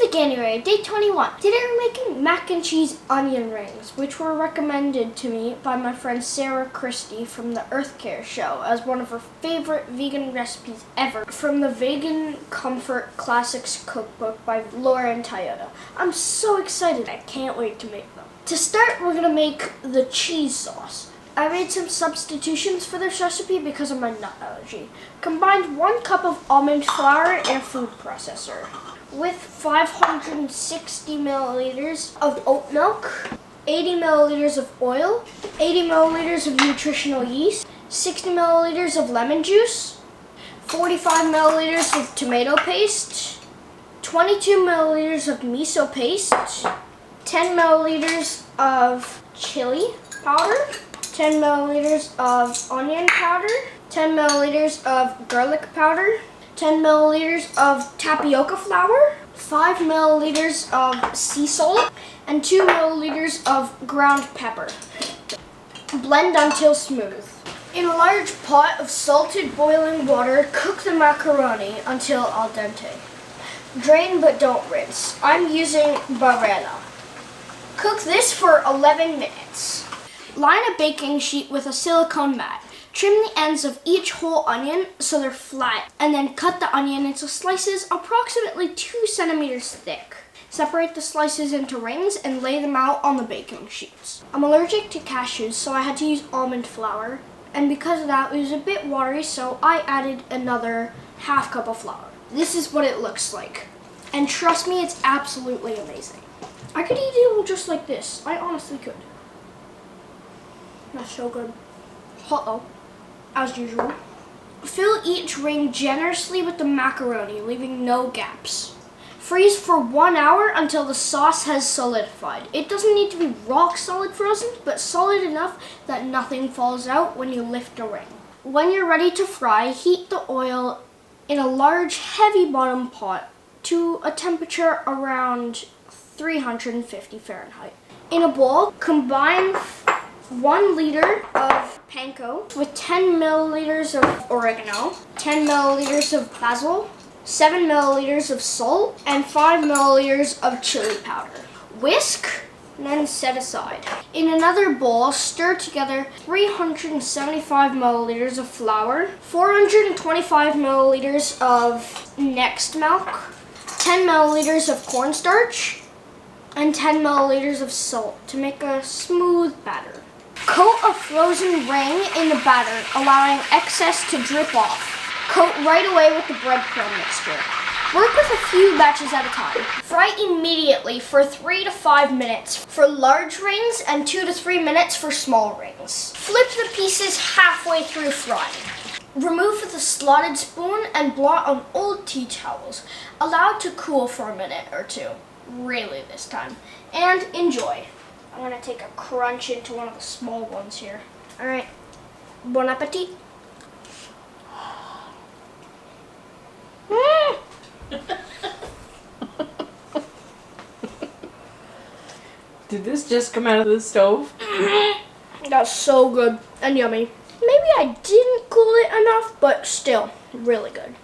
Veganuary, day 21. Today we're making mac and cheese onion rings, which were recommended to me by my friend Sarah Christie from the Earth Care show as one of her favorite vegan recipes ever from the Vegan Comfort Classics cookbook by Lauren Toyota. I'm so excited, I can't wait to make them. To start, we're gonna make the cheese sauce. I made some substitutions for this recipe because of my nut allergy. Combined 1 cup of almond flour in a food processor with 560 milliliters of oat milk, 80 milliliters of oil, 80 milliliters of nutritional yeast, 60 milliliters of lemon juice, 45 milliliters of tomato paste, 22 milliliters of miso paste, 10 milliliters of chili powder, 10 milliliters of onion powder, 10 milliliters of garlic powder, 10 milliliters of tapioca flour, 5 milliliters of sea salt, and 2 milliliters of ground pepper. Blend until smooth. In a large pot of salted boiling water, cook the macaroni until al dente. Drain but don't rinse. I'm using Barilla. Cook this for 11 minutes. Line a baking sheet with a silicone mat. Trim the ends of each whole onion so they're flat, and then cut the onion into slices approximately 2 centimeters thick. Separate the slices into rings and lay them out on the baking sheets. I'm allergic to cashews, so I had to use almond flour, and because of that, it was a bit watery, so I added another half cup of flour. This is what it looks like, and trust me, it's absolutely amazing. I could eat it just like this. I honestly could. That's so good. Uh-oh. As usual. Fill each ring generously with the macaroni, leaving no gaps. Freeze for 1 hour until the sauce has solidified. It doesn't need to be rock solid frozen, but solid enough that nothing falls out when you lift a ring. When you're ready to fry, heat the oil in a large, heavy bottom pot to a temperature around 350 Fahrenheit. In a bowl, combine 1 liter of panko with 10 milliliters of oregano, 10 milliliters of basil, 7 milliliters of salt, and 5 milliliters of chili powder. Whisk, and then set aside. In another bowl, stir together 375 milliliters of flour, 425 milliliters of next milk, 10 milliliters of cornstarch, and 10 milliliters of salt to make a smooth batter. Coat a frozen ring in the batter, allowing excess to drip off. Coat right away with the breadcrumb mixture. Work with a few batches at a time. Fry immediately for 3 to 5 minutes for large rings and 2 to 3 minutes for small rings. Flip the pieces halfway through frying. Remove with a slotted spoon and blot on old tea towels. Allow to cool for a minute or two. Really this time. And enjoy. I'm gonna take a crunch into one of the small ones here. All right, bon appetit. Did this just come out of the stove? That's so good and yummy. Maybe I didn't cool it enough, but still, really good.